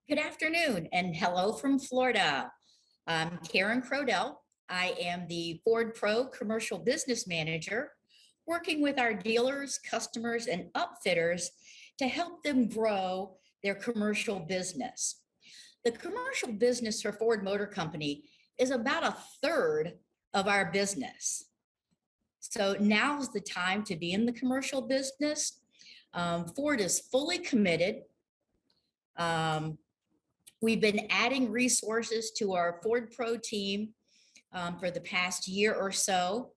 Good afternoon and hello from Florida. I'm Karen Krodel. I am the Ford Pro Commercial Business Manager, working with our dealers, customers, and upfitters to help them grow their commercial business. The commercial business for Ford Motor Company is about a third of our business. So now's the time to be in the commercial business. Ford is fully committed. We've been adding resources to our Ford Pro team for the past year or so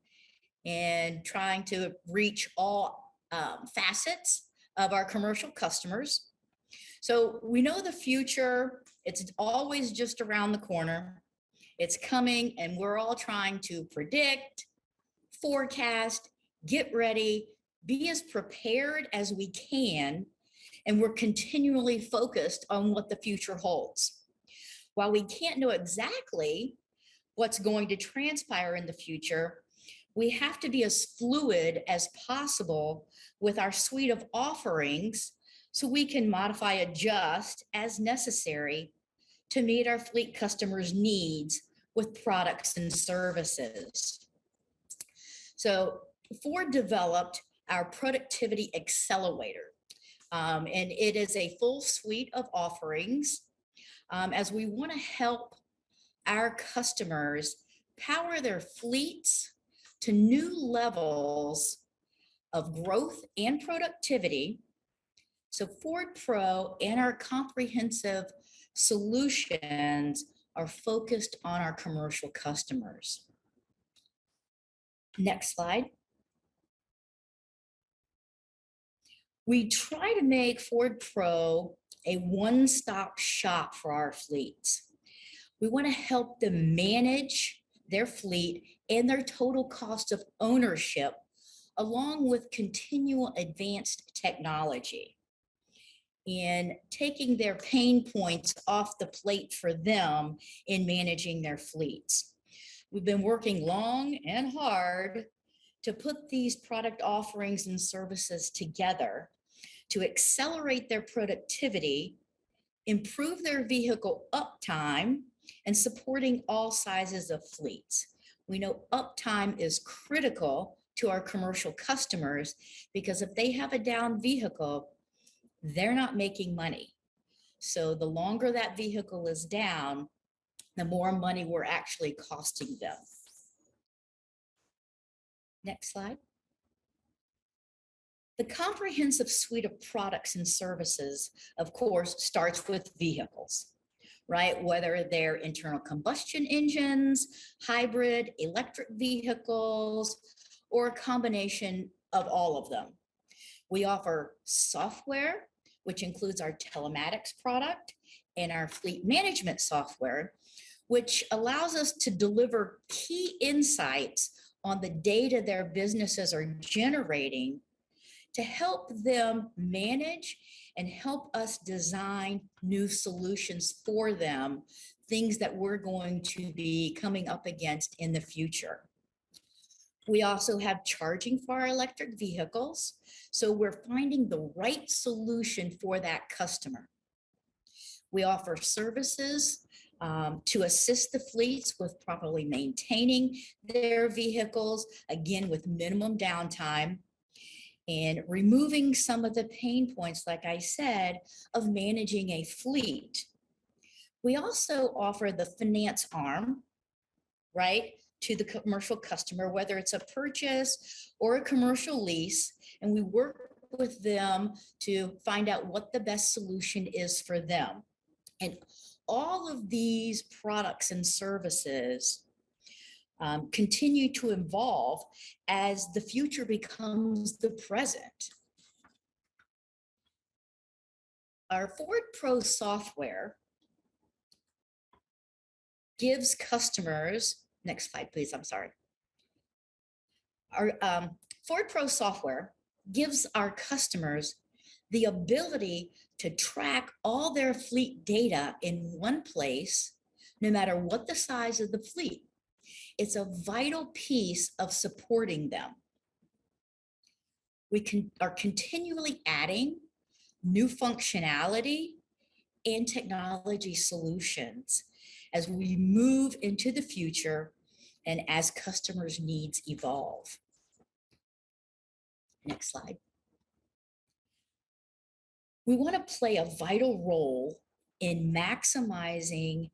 and trying to reach all facets of our commercial customers. So we know the future, it's always just around the corner. It's coming and we're all trying to predict, forecast, get ready, be as prepared as we can, and we're continually focused on what the future holds. While we can't know exactly what's going to transpire in the future, we have to be as fluid as possible with our suite of offerings so we can modify, adjust as necessary to meet our fleet customers' needs with products and services. So Ford developed our Productivity Accelerator. And it is a full suite of offerings as we want to help our customers power their fleets to new levels of growth and productivity. So Ford Pro and our comprehensive solutions are focused on our commercial customers. Next slide. We try to make Ford Pro a one-stop shop for our fleets. We want to help them manage their fleet and their total cost of ownership, along with continual advanced technology, and taking their pain points off the plate for them in managing their fleets. We've been working long and hard to put these product offerings and services together to accelerate their productivity, improve their vehicle uptime, and supporting all sizes of fleets. We know uptime is critical to our commercial customers because if they have a down vehicle, they're not making money. So the longer that vehicle is down, the more money we're actually costing them. Next slide. The comprehensive suite of products and services, of course, starts with vehicles, right? Whether they're internal combustion engines, hybrid, electric vehicles, or a combination of all of them. We offer software, which includes our telematics product and our fleet management software, which allows us to deliver key insights on the data their businesses are generating to help them manage and help us design new solutions for them, things that we're going to be coming up against in the future. We also have charging for our electric vehicles, so we're finding the right solution for that customer. We offer services to assist the fleets with properly maintaining their vehicles, again, with minimum downtime, and removing some of the pain points, like I said, of managing a fleet. We also offer the finance arm, right, to the commercial customer, whether it's a purchase or a commercial lease, and we work with them to find out what the best solution is for them. And all of these products and services continue to evolve as the future becomes the present. Our Ford Pro software gives customers, next slide, please, I'm sorry. Our Ford Pro software gives our customers the ability to track all their fleet data in one place, no matter what the size of the fleet. It's a vital piece of supporting them. We are continually adding new functionality and technology solutions as we move into the future and as customers' needs evolve. Next slide. We want to play a vital role in maximizing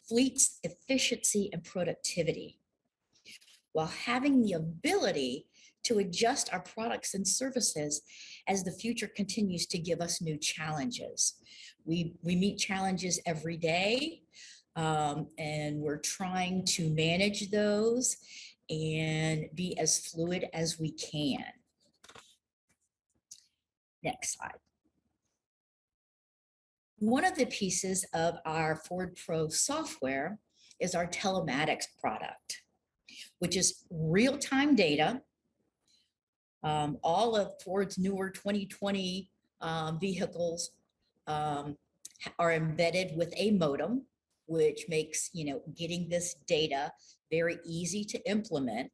fleet's efficiency and productivity while having the ability to adjust our products and services as the future continues to give us new challenges. We meet challenges every day, and we're trying to manage those and be as fluid as we can. Next slide. One of the pieces of our Ford Pro software is our telematics product, which is real-time data. All of Ford's newer 2020 vehicles are embedded with a modem, which makes getting this data very easy to implement.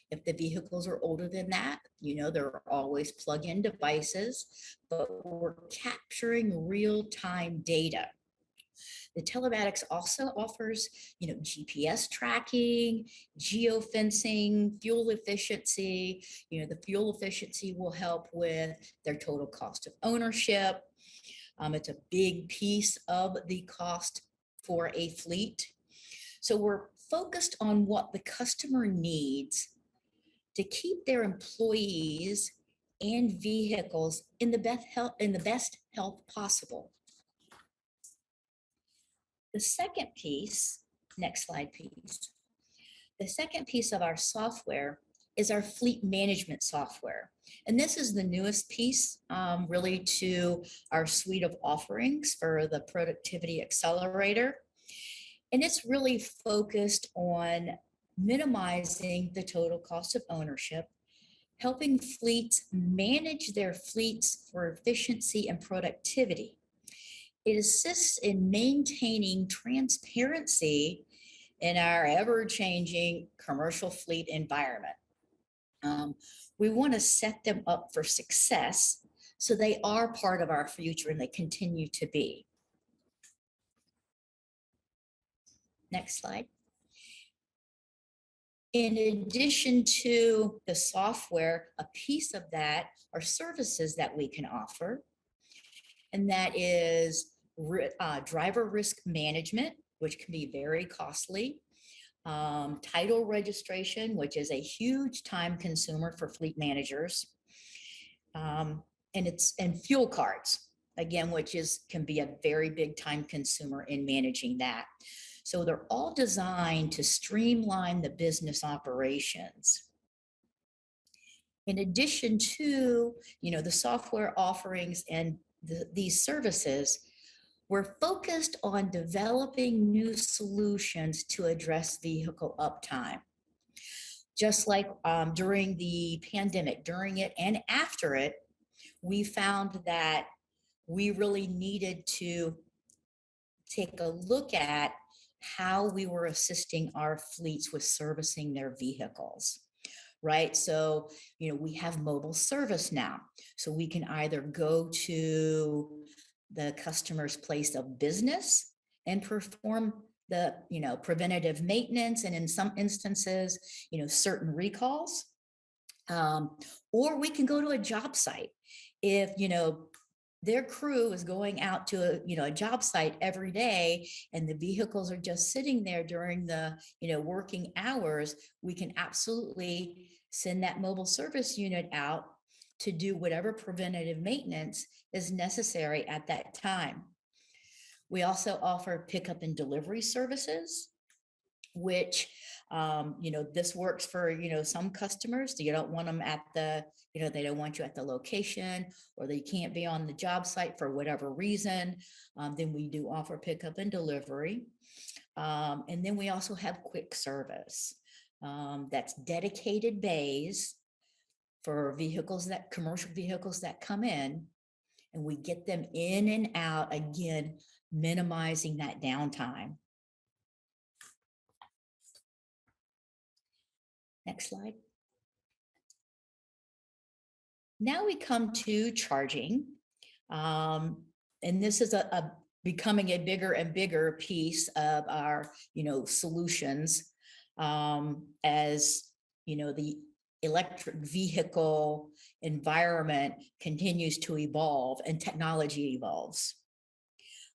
If the vehicles are older than that, there are always plug-in devices, but we're capturing real-time data. The telematics also offers, GPS tracking, geofencing, fuel efficiency. The fuel efficiency will help with their total cost of ownership. It's a big piece of the cost for a fleet. So we're focused on what the customer needs to keep their employees and vehicles in the best health possible. The second piece, next slide, please. The second piece of our software is our fleet management software. And this is the newest piece really to our suite of offerings for the Productivity Accelerator. And it's really focused on minimizing the total cost of ownership, helping fleets manage their fleets for efficiency and productivity. It assists in maintaining transparency in our ever-changing commercial fleet environment. We want to set them up for success so they are part of our future and they continue to be. Next slide. In addition to the software, a piece of that are services that we can offer, and that is driver risk management, which can be very costly, title registration, which is a huge time consumer for fleet managers, and fuel cards, again, which can be a very big time consumer in managing that. So they're all designed to streamline the business operations. In addition to, the software offerings and these services, we're focused on developing new solutions to address vehicle uptime. Just like during the pandemic, during it and after it, we found that we really needed to take a look at how we were assisting our fleets with servicing their vehicles, right? So, we have mobile service now. So we can either go to the customer's place of business and perform the, preventative maintenance, and in some instances, certain recalls, or we can go to a job site. If, their crew is going out to a job site every day and the vehicles are just sitting there during the working hours, we can absolutely send that mobile service unit out to do whatever preventative maintenance is necessary at that time. We also offer pickup and delivery services, which this works for some customers. You don't want them at the they don't want you at the location, or they can't be on the job site for whatever reason. Then we do offer pickup and delivery. And then we also have quick service. That's dedicated bays for commercial vehicles that come in, and we get them in and out, again, minimizing that downtime. Next slide. Now we come to charging. And this is a becoming a bigger and bigger piece of our, solutions, as, the electric vehicle environment continues to evolve and technology evolves.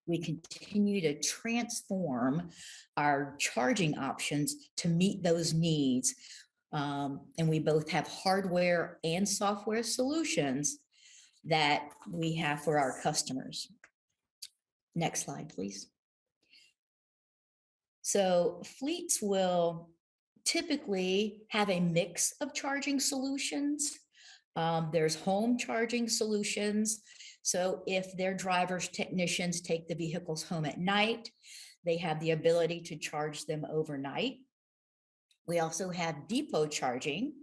We continue to transform our charging options to meet those needs. And we both have hardware and software solutions that we have for our customers. Next slide, please. So fleets will typically have a mix of charging solutions. There's home charging solutions. So if their drivers, technicians take the vehicles home at night, they have the ability to charge them overnight. We also have depot charging,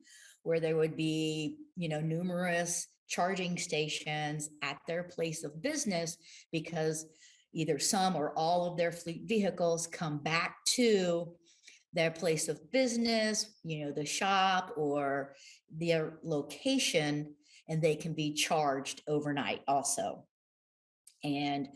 where there would be, numerous charging stations at their place of business, because either some or all of their fleet vehicles come back to their place of business, the shop or their location, and they can be charged overnight also. And,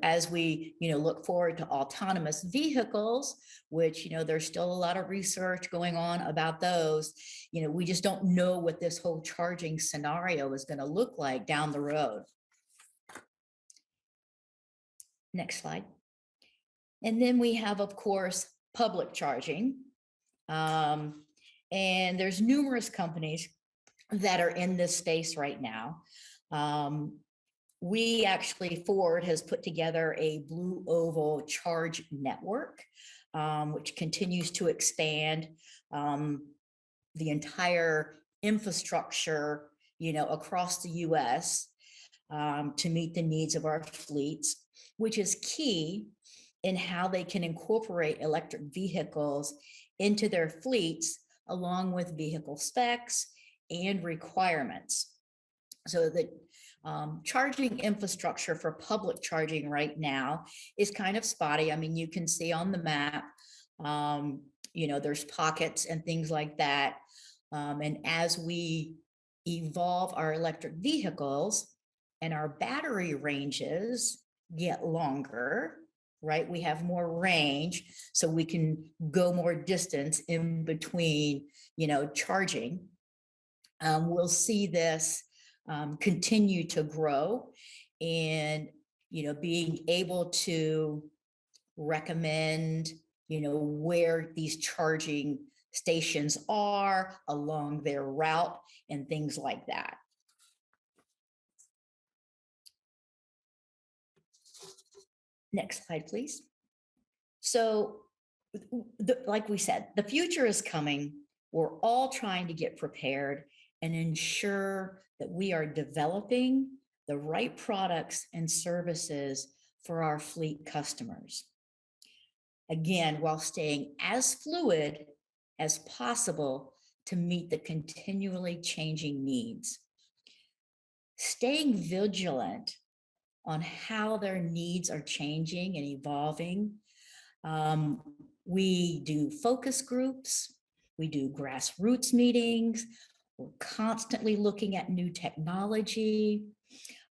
as we, look forward to autonomous vehicles, which, there's still a lot of research going on about those, we just don't know what this whole charging scenario is going to look like down the road. Next slide. And then we have, of course, public charging. And there's numerous companies that are in this space right now. We actually, Ford has put together a Blue Oval Charge Network, which continues to expand the entire infrastructure, across the US to meet the needs of our fleets, which is key in how they can incorporate electric vehicles into their fleets, along with vehicle specs and requirements. So that charging infrastructure for public charging right now is kind of spotty. I mean, you can see on the map, there's pockets and things like that. And as we evolve our electric vehicles and our battery ranges get longer, right? We have more range, so we can go more distance in between, charging. We'll see this continue to grow, and, being able to recommend, where these charging stations are along their route and things like that. Next slide, please. So, like we said, the future is coming. We're all trying to get prepared and ensure that we are developing the right products and services for our fleet customers. Again, while staying as fluid as possible to meet the continually changing needs. Staying vigilant on how their needs are changing and evolving. We do focus groups, we do grassroots meetings, we're constantly looking at new technology,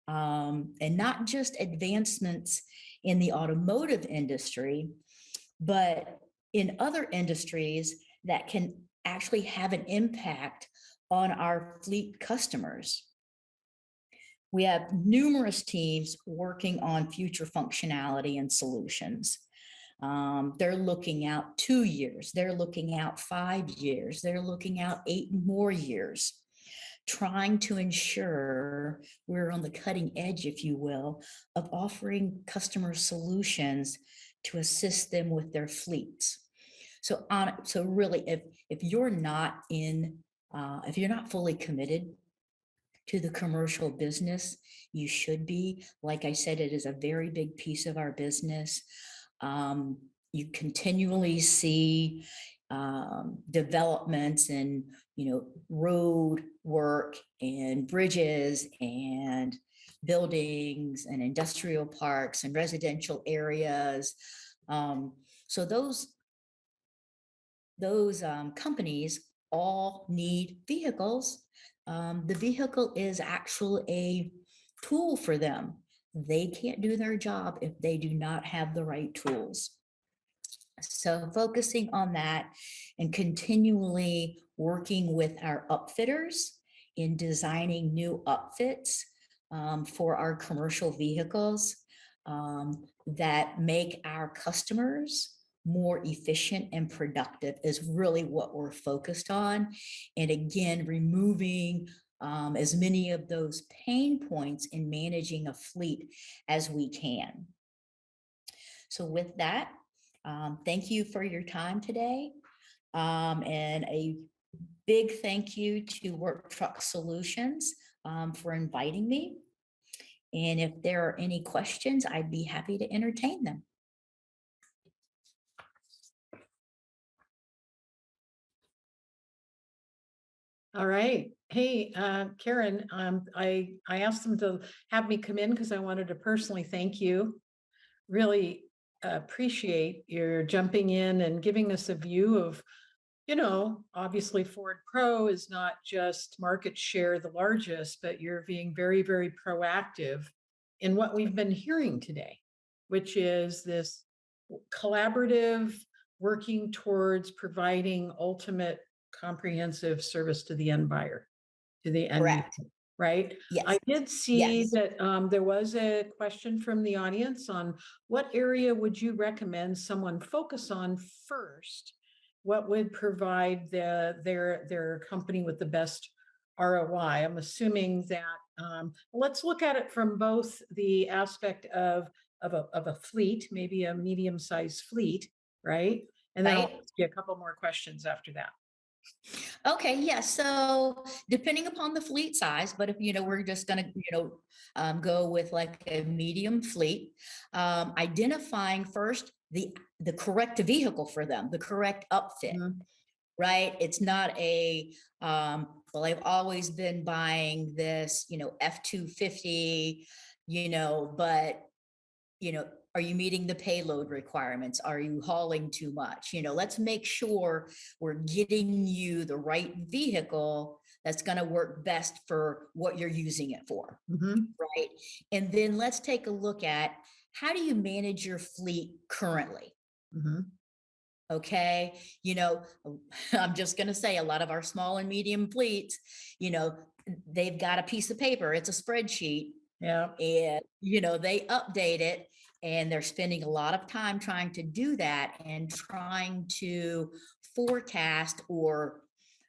and not just advancements in the automotive industry, but in other industries that can actually have an impact on our fleet customers. We have numerous teams working on future functionality and solutions. They're looking out 2 years, they're looking out 5 years, they're looking out 8 more years, trying to ensure we're on the cutting edge, if you will, of offering customer solutions to assist them with their fleets. So really, if you're not fully committed to the commercial business, you should be. Like I said, it is a very big piece of our business. You continually see developments in, road work and bridges and buildings and industrial parks and residential areas. So those companies all need vehicles. The vehicle is actually a tool for them. they can't do their job if they do not have the right tools. So focusing on that and continually working with our upfitters in designing new upfits for our commercial vehicles that make our customers more efficient and productive is really what we're focused on. And again, removing as many of those pain points in managing a fleet as we can. So with that, thank you for your time today. And a big thank you to Work Truck Solutions for inviting me. And if there are any questions, I'd be happy to entertain them. All right. Hey, Karen, I asked them to have me come in because I wanted to personally thank you. Really appreciate your jumping in and giving us a view of, obviously Ford Pro is not just market share the largest, but you're being very, very proactive in what we've been hearing today, which is this collaborative working towards providing ultimate comprehensive service to the end buyer, to the end Correct. user, right? Yes. I did see Yes. that there was a question from the audience on what area would you recommend someone focus on first? What would provide their company with the best ROI? I'm assuming that let's look at it from both the aspect of a fleet, maybe a medium-sized fleet, right? And then I'll Right. ask you a couple more questions after that. Okay, yeah. So depending upon the fleet size, but if we're just going to go with like a medium fleet, identifying first the correct vehicle for them, the correct upfit. Mhm. Right? It's not a well, I've always been buying this, F-250, but are you meeting the payload requirements? Are you hauling too much? Let's make sure we're getting you the right vehicle that's going to work best for what you're using it for. Mhm. Right? And then let's take a look at how do you manage your fleet currently? Mhm. Okay. I'm just going to say a lot of our small and medium fleets, they've got a piece of paper, it's a spreadsheet, Yeah. and, they update it, and they're spending a lot of time trying to do that and trying to forecast, or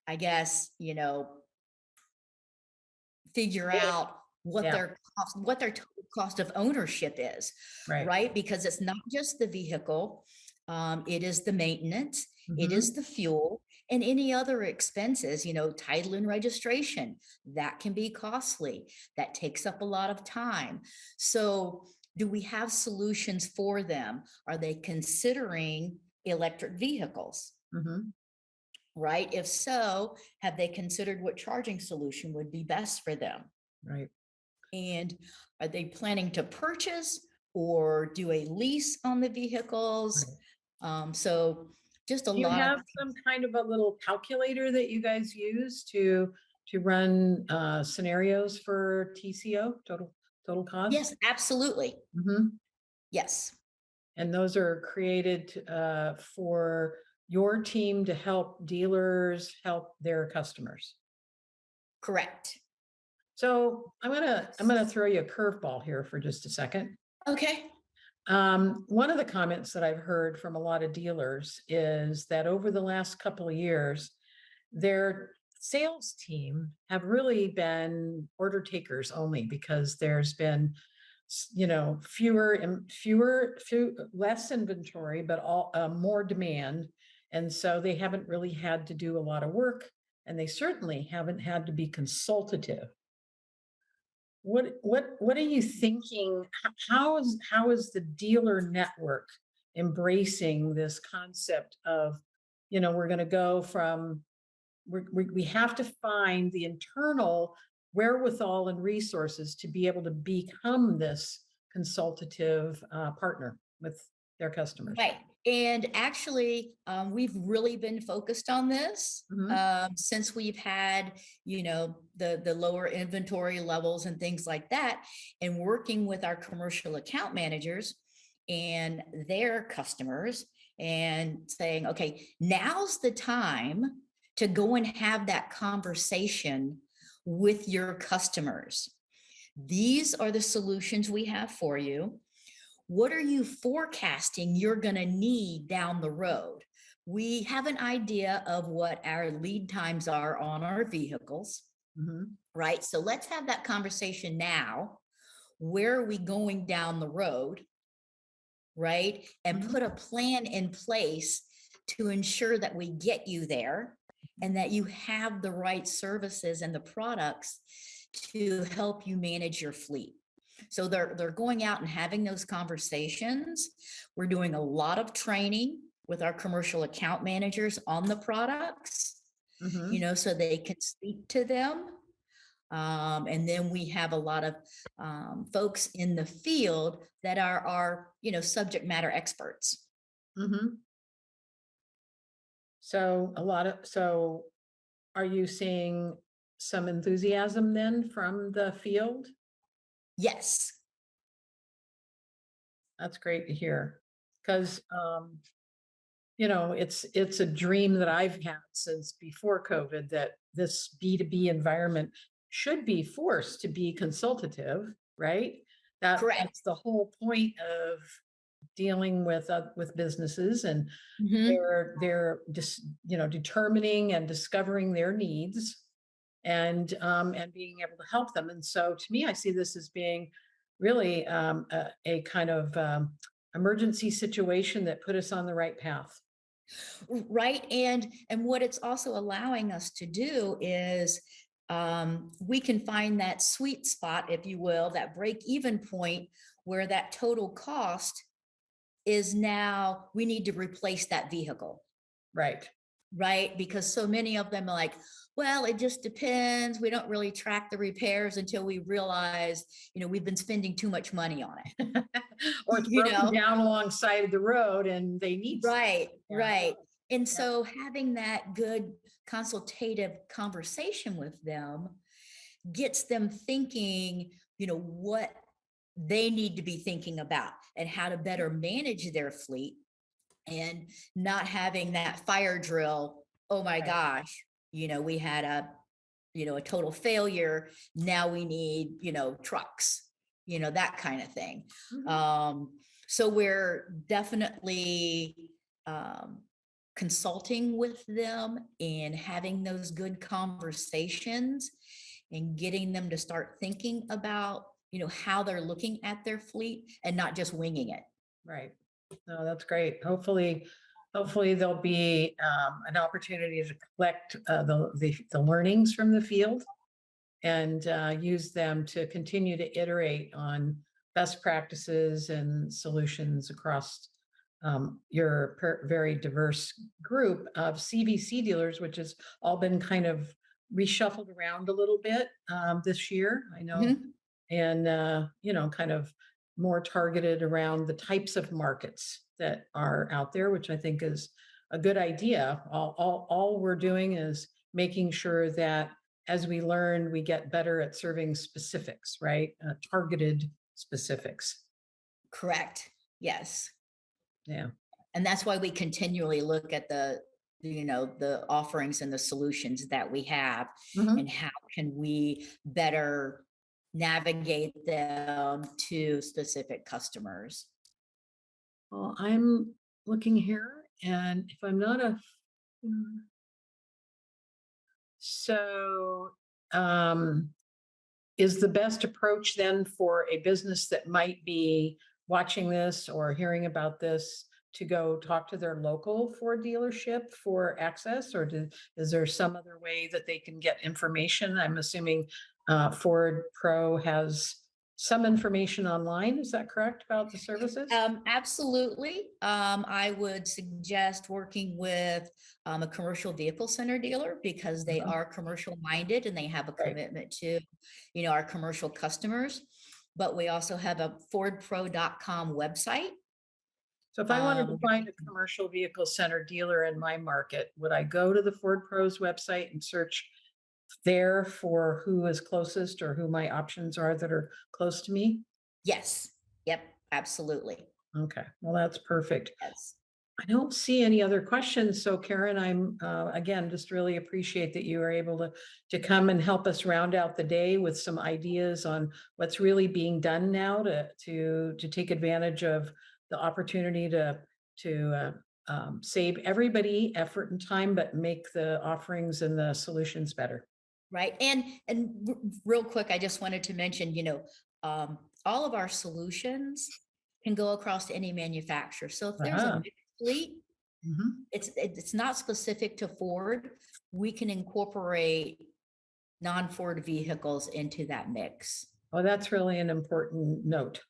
I guess, figure out what Yeah. their total cost of ownership is, Right. right? Because it's not just the vehicle, it is the maintenance, it Mhm. is the fuel, and any other expenses, title and registration, that can be costly. That takes up a lot of time. So, do we have solutions for them? Are they considering electric vehicles? Mhm. Right? If so, have they considered what charging solution would be best for them? Right. And are they planning to purchase or do a lease on the vehicles? Right. So just a Do you lot of have some kind of a little calculator that you guys use to run scenarios for TCO, total cost? yes, absolutely. Mhm. Yes, And those are created for your team to help dealers help their customers. correct. So I'm gonna throw you a curveball here for just a second. Okay. One of the comments that I've heard from a lot of dealers is that over the last couple of years, their sales team have really been order takers only because there's been, less inventory, but more demand. And so they haven't really had to do a lot of work, and they certainly haven't had to be consultative. What are you thinking? How is the dealer network embracing this concept of, we're going to go from we have to find the internal wherewithal and resources to be able to become this consultative partner with their customers. Right. And actually, we've really been focused on this Mhm. since we've had, the lower inventory levels and things like that, and working with our commercial account managers and their customers and saying, okay, now's the time to go and have that conversation with your customers. These are the solutions we have for you. What are you forecasting you're going to need down the road? We have an idea of what our lead times are on our vehicles, Mhm. right? So let's have that conversation now. Where are we going down the road, right? And Mhm. put a plan in place to ensure that we get you there and that you have the right services and the products to help you manage your fleet. So they're going out and having those conversations. We're doing a lot of training with our commercial account managers on the products, Mhm. so they can speak to them. And then we have a lot of folks in the field that are our, subject matter experts. Mhm. So are you seeing some enthusiasm then from the field? Yes, That's great to hear. Because, it's a dream that I've had since before COVID that this B2B environment should be forced to be consultative, right? That's correct. the whole point of dealing with businesses, and Mhm. they're just determining and discovering their needs, and being able to help them. And so to me, I see this as being really a kind of emergency situation that put us on the right path. Right. And what it's also allowing us to do is we can find that sweet spot, if you will, that break even point where that total cost is now we need to replace that vehicle. Right. Right? Because so many of them are like, well, it just depends. We don't really track the repairs until we realize, we've been spending too much money on it. Or it's You broken know? down alongside of the road and they need something. Right, Yeah. right. And Yeah. so having that good consultative conversation with them gets them thinking, what they need to be thinking about and how to better manage their fleet and not having that fire drill. Oh my Right. gosh, we had a total failure. Now we need, trucks, that kind of thing. Mhm. So we're definitely um, consulting with them and having those good conversations and getting them to start thinking about, how they're looking at their fleet and not just winging it. Right. No, that's great. Hopefully there'll be an opportunity to collect the learnings from the field, and use them to continue to iterate on best practices and solutions across your very diverse group of CVC dealers, which has all been kind of reshuffled around a little bit this year, I know, Mhm. and kind of more targeted around the types of markets that are out there, which I think is a good idea. All we're doing is making sure that as we learn, we get better at serving specifics, right? Targeted specifics. Correct. Yes. Yeah. And that's why we continually look at the offerings and the solutions that we have Mhm. and how can we better navigate them to specific customers. Well, I'm looking here, and if I'm not a so, um, is the best approach then for a business that might be watching this or hearing about this to go talk to their local Ford dealership for access, or is there some other way that they can get information? I'm assuming Ford Pro has some information online. Is that correct about the services? Absolutely. I would suggest working with a commercial vehicle center dealer because they Mhm. are commercial minded and they have a Right. commitment to, our commercial customers. But we also have a fordpro.com website. So if I wanted to Um, find a commercial vehicle center dealer in my market, would I go to the Ford Pros website and search there for who is closest or who my options are that are close to me? yes, yep, absolutely. Okay, well, that's perfect. Yes. I don't see any other questions. So Karen, I'm again just really appreciate that you were able to come and help us round out the day with some ideas on what's really being done now to take advantage of the opportunity to save everybody effort and time, but make the offerings and the solutions better. Right. Real quick, I just wanted to mention, all of our solutions can go across any manufacturer. So if there's a Ah, mixed fleet, mhm. it's not specific to Ford. We can incorporate non-Ford vehicles into that mix Oh, that's really an important note,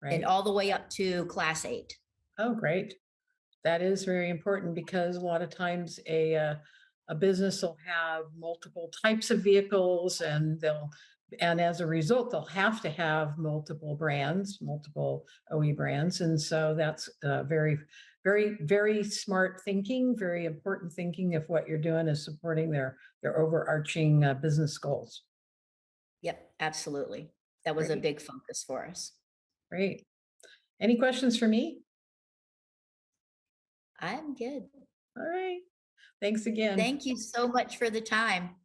and right? all the way up to class 8. Oh, great. That is very important because a lot of times a business will have multiple types of vehicles and as a result, they'll have to have multiple brands, multiple OE brands. And so that's very, very, very smart thinking, very important thinking if what you're doing is supporting their overarching business goals. Yep, absolutely. That was a Great, big focus for us. great. Any questions for me? I'm good. All right. Thanks again. Thank you so much for the time.